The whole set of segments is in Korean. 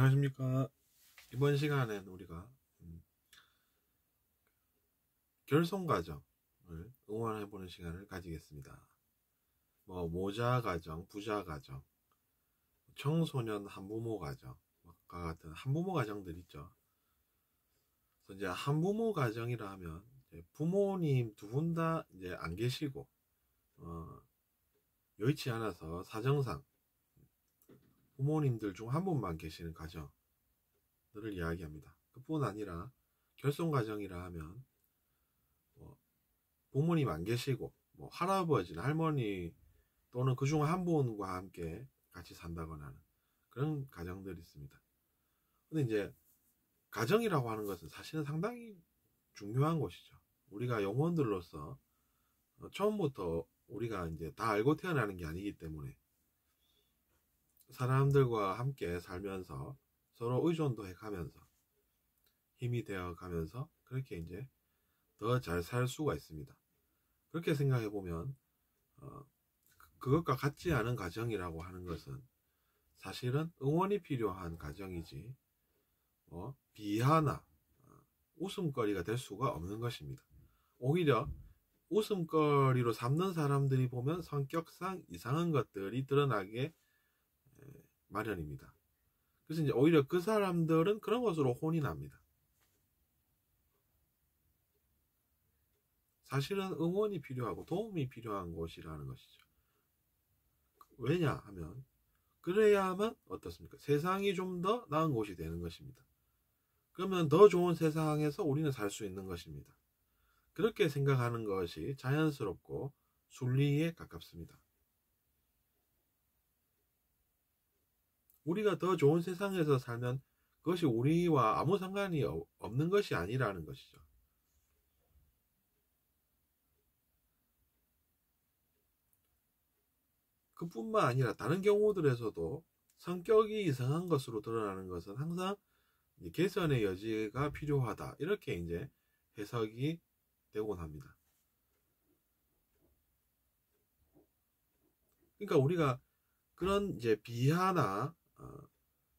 안녕하십니까. 이번 시간에는 우리가 결손 가정을 응원해보는 시간을 가지겠습니다. 뭐 모자 가정, 부자 가정, 청소년 한부모 가정과 같은 한부모 가정들 있죠. 그래서 이제 한부모 가정이라 하면 부모님 두 분 다 이제 안 계시고 여의치 않아서 사정상 부모님들 중 한 분만 계시는 가정들을 이야기합니다. 그뿐 아니라 결손 가정이라 하면 부모님 안 계시고 뭐 할아버지나 할머니 또는 그중 한 분과 함께 같이 산다거나 하는 그런 가정들이 있습니다. 근데 이제 가정이라고 하는 것은 사실은 상당히 중요한 것이죠. 우리가 영혼들로서 처음부터 우리가 이제 다 알고 태어나는 게 아니기 때문에 사람들과 함께 살면서 서로 의존도 해가면서 힘이 되어 가면서 그렇게 이제 더 잘 살 수가 있습니다. 그렇게 생각해 보면 그것과 같지 않은 가정이라고 하는 것은 사실은 응원이 필요한 가정이지 비하나 웃음거리가 될 수가 없는 것입니다. 오히려 웃음거리로 삼는 사람들이 보면 성격상 이상한 것들이 드러나게 마련입니다. 그래서 이제 오히려 그 사람들은 그런 것으로 혼이 납니다. 사실은 응원이 필요하고 도움이 필요한 곳이라는 것이죠. 왜냐하면 그래야만 어떻습니까? 세상이 좀 더 나은 곳이 되는 것입니다. 그러면 더 좋은 세상에서 우리는 살 수 있는 것입니다. 그렇게 생각하는 것이 자연스럽고 순리에 가깝습니다. 우리가 더 좋은 세상에서 살면 그것이 우리와 아무 상관이 없는 것이 아니라는 것이죠. 그뿐만 아니라 다른 경우들에서도 성격이 이상한 것으로 드러나는 것은 항상 개선의 여지가 필요하다. 이렇게 이제 해석이 되곤 합니다. 그러니까 우리가 그런 이제 비하나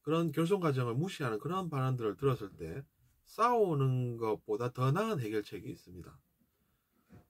그런 결손 과정을 무시하는 그런 발언들을 들었을 때 싸우는 것보다 더 나은 해결책이 있습니다.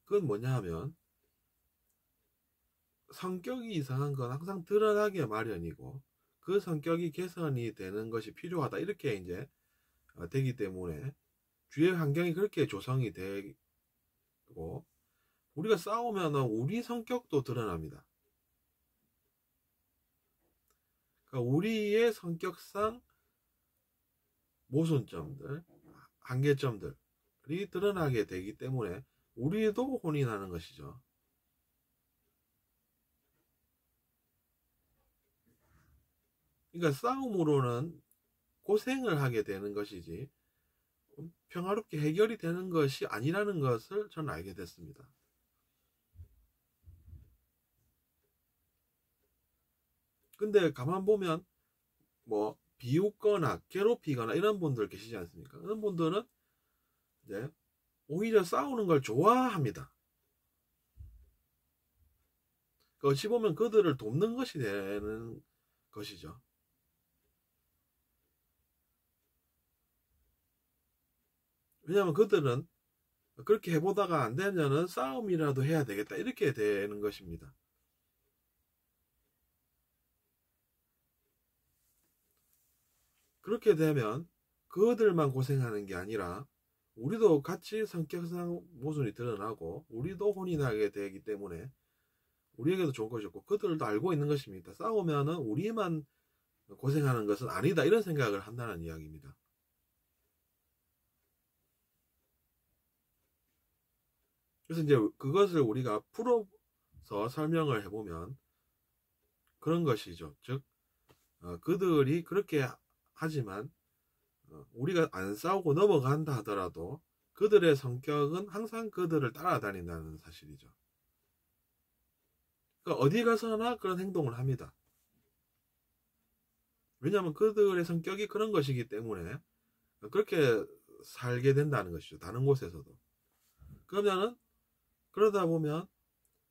그건 뭐냐 하면 성격이 이상한 건 항상 드러나게 마련이고 그 성격이 개선이 되는 것이 필요하다. 이렇게 이제 되기 때문에 주의 환경이 그렇게 조성이 되고 우리가 싸우면 우리 성격도 드러납니다. 그러니까 우리의 성격상 모순점들, 한계점들이 드러나게 되기 때문에 우리도 혼이 나는 것이죠. 그러니까 싸움으로는 고생을 하게 되는 것이지 평화롭게 해결이 되는 것이 아니라는 것을 저는 알게 됐습니다. 근데 가만 보면 뭐 비웃거나 괴롭히거나 이런 분들 계시지 않습니까? 그런 분들은 이제 오히려 싸우는 걸 좋아합니다. 어찌 보면 그들을 돕는 것이 되는 것이죠. 왜냐하면 그들은 그렇게 해보다가 안 되면은 싸움이라도 해야 되겠다 이렇게 되는 것입니다. 그렇게 되면 그들만 고생하는 게 아니라 우리도 같이 성격상 모순이 드러나고 우리도 혼이 나게 되기 때문에 우리에게도 좋은 것이었고 그들도 알고 있는 것입니다. 싸우면은 우리만 고생하는 것은 아니다 이런 생각을 한다는 이야기입니다. 그래서 이제 그것을 우리가 풀어서 설명을 해보면 그런 것이죠. 즉 그들이 그렇게 하지만 우리가 안 싸우고 넘어간다 하더라도 그들의 성격은 항상 그들을 따라다닌다는 사실이죠. 그러니까 어디 가서나 그런 행동을 합니다. 왜냐하면 그들의 성격이 그런 것이기 때문에 그렇게 살게 된다는 것이죠. 다른 곳에서도. 그러면은 그러다 보면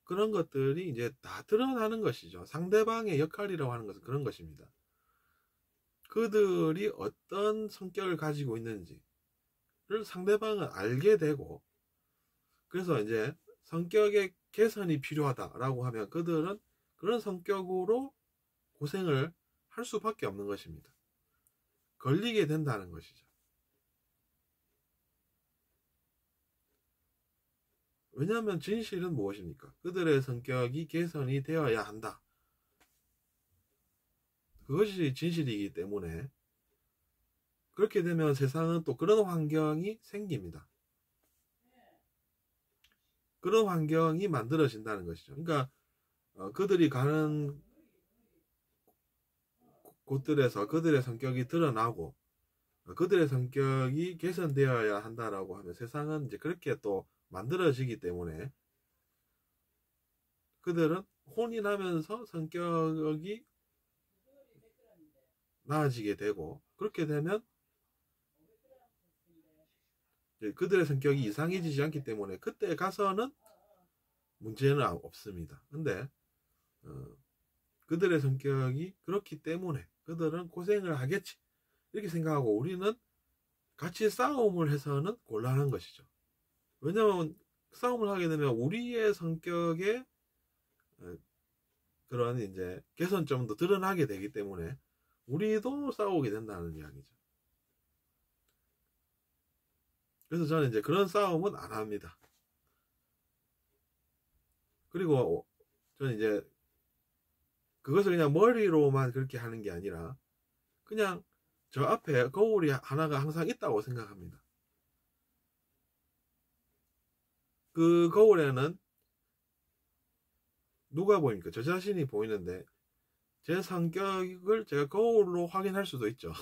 그런 것들이 이제 다 드러나는 것이죠. 상대방의 역할이라고 하는 것은 그런 것입니다. 그들이 어떤 성격을 가지고 있는지를 상대방은 알게 되고, 그래서 이제 성격의 개선이 필요하다라고 하면 그들은 그런 성격으로 고생을 할 수밖에 없는 것입니다. 걸리게 된다는 것이죠. 왜냐하면 진실은 무엇입니까? 그들의 성격이 개선이 되어야 한다. 그것이 진실이기 때문에 그렇게 되면 세상은 또 그런 환경이 생깁니다. 그런 환경이 만들어진다는 것이죠. 그러니까 그들이 가는 곳들에서 그들의 성격이 드러나고 그들의 성격이 개선되어야 한다라고 하면 세상은 이제 그렇게 또 만들어지기 때문에 그들은 혼인하면서 성격이 나아지게 되고, 그렇게 되면 그들의 성격이 이상해지지 않기 때문에 그때 가서는 문제는 없습니다. 근데 그들의 성격이 그렇기 때문에 그들은 고생을 하겠지 이렇게 생각하고 우리는 같이 싸움을 해서는 곤란한 것이죠. 왜냐하면 싸움을 하게 되면 우리의 성격에 그런 이제 개선점도 드러나게 되기 때문에 우리도 싸우게 된다는 이야기죠. 그래서 저는 이제 그런 싸움은 안 합니다. 그리고 저는 이제 그것을 그냥 머리로만 그렇게 하는 게 아니라 그냥 저 앞에 거울이 하나가 항상 있다고 생각합니다. 그 거울에는 누가 보입니까? 저 자신이 보이는데 제 성격을 제가 거울로 확인할 수도 있죠.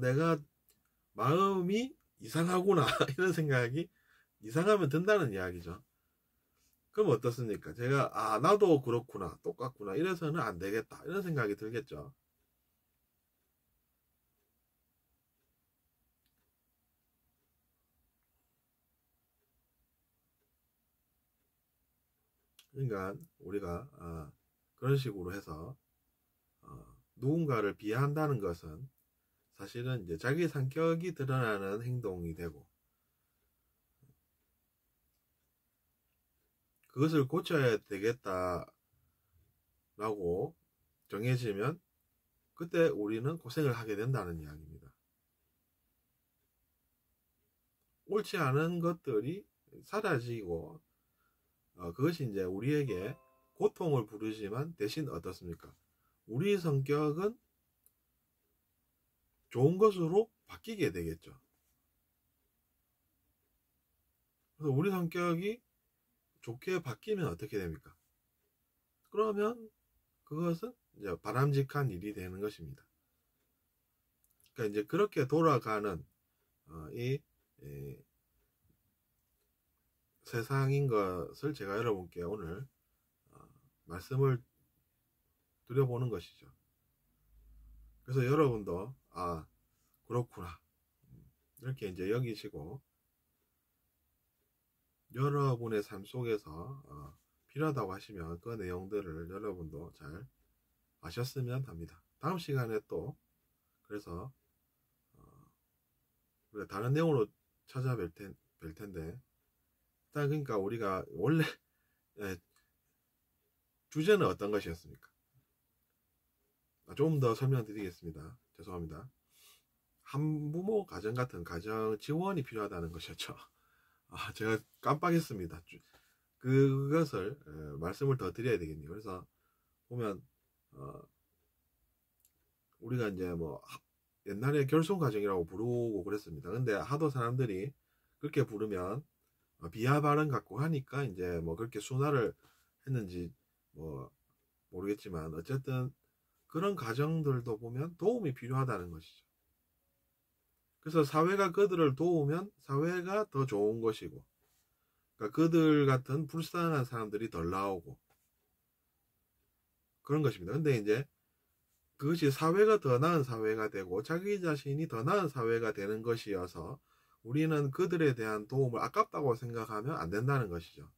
내가 마음이 이상하구나 이런 생각이 이상하면 든다는 이야기죠. 그럼 어떻습니까? 제가 나도 그렇구나 똑같구나 이래서는 안 되겠다 이런 생각이 들겠죠. 그러니까 우리가 그런 식으로 해서 누군가를 비하한다는 것은 사실은 이제 자기 성격이 드러나는 행동이 되고 그것을 고쳐야 되겠다라고 정해지면 그때 우리는 고생을 하게 된다는 이야기입니다. 옳지 않은 것들이 사라지고 그것이 이제 우리에게 고통을 부르지만 대신 어떻습니까? 우리 성격은 좋은 것으로 바뀌게 되겠죠. 그래서 우리 성격이 좋게 바뀌면 어떻게 됩니까? 그러면 그것은 이제 바람직한 일이 되는 것입니다. 그러니까 이제 그렇게 돌아가는 이 세상인 것을 제가 여러분께 오늘 말씀을 드려보는 것이죠. 그래서 여러분도 그렇구나 이렇게 이제 여기시고 여러분의 삶 속에서 필요하다고 하시면 그 내용들을 여러분도 잘 아셨으면 합니다. 다음 시간에 또 그래서 다른 내용으로 찾아뵐 텐데 일단 그러니까 우리가 원래 주제는 어떤 것이었습니까? 조금 더 설명드리겠습니다. 죄송합니다. 한부모 가정 같은 가정 지원이 필요하다는 것이었죠. 제가 깜빡했습니다. 그것을 말씀을 더 드려야 되겠네요. 그래서 보면 우리가 이제 뭐 옛날에 결손가정이라고 부르고 그랬습니다. 근데 하도 사람들이 그렇게 부르면 비하 발언 갖고 하니까 이제 뭐 그렇게 순화를 했는지 뭐 모르겠지만 어쨌든 그런 가정들도 보면 도움이 필요하다는 것이죠. 그래서 사회가 그들을 도우면 사회가 더 좋은 것이고 그러니까 그들 같은 불쌍한 사람들이 덜 나오고 그런 것입니다. 근데 이제 그것이 사회가 더 나은 사회가 되고 자기 자신이 더 나은 사회가 되는 것이어서 우리는 그들에 대한 도움을 아깝다고 생각하면 안 된다는 것이죠.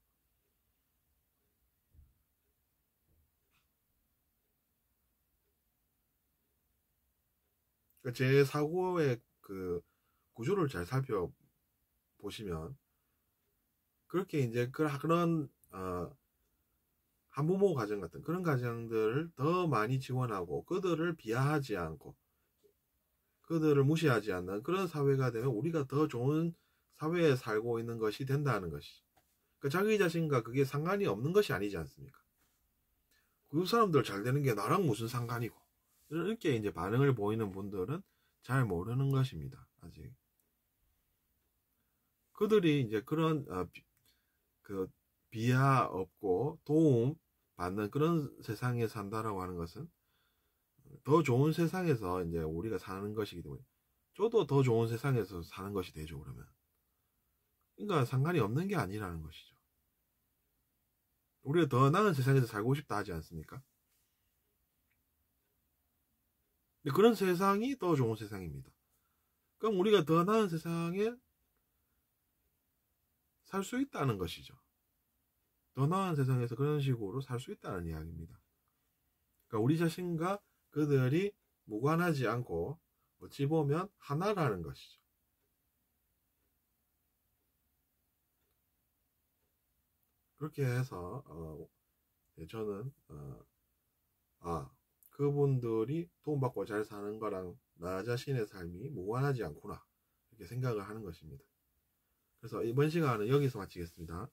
그러니까 제 사고의 그 구조를 잘 살펴보시면 그렇게 이제 그런 한부모 가정 같은 그런 가정들을 더 많이 지원하고 그들을 비하하지 않고 그들을 무시하지 않는 그런 사회가 되면 우리가 더 좋은 사회에 살고 있는 것이 된다는 것이죠. 그러니까 자기 자신과 그게 상관이 없는 것이 아니지 않습니까? 그 사람들 잘 되는 게 나랑 무슨 상관이고 이렇게 이제 반응을 보이는 분들은 잘 모르는 것입니다. 아직 그들이 이제 그런 그 비하 없고 도움 받는 그런 세상에 산다라고 하는 것은 더 좋은 세상에서 이제 우리가 사는 것이기 때문에 저도 더 좋은 세상에서 사는 것이 되죠. 그러면 그러니까 상관이 없는 게 아니라는 것이죠. 우리가 더 나은 세상에서 살고 싶다 하지 않습니까? 근데 그런 세상이 더 좋은 세상입니다. 그럼 우리가 더 나은 세상에 살 수 있다는 것이죠. 더 나은 세상에서 그런 식으로 살 수 있다는 이야기입니다. 그러니까 우리 자신과 그들이 무관하지 않고 어찌 보면 하나라는 것이죠. 그렇게 해서 저는 그분들이 도움받고 잘 사는 거랑 나 자신의 삶이 무관하지 않구나 이렇게 생각을 하는 것입니다. 그래서 이번 시간은 여기서 마치겠습니다.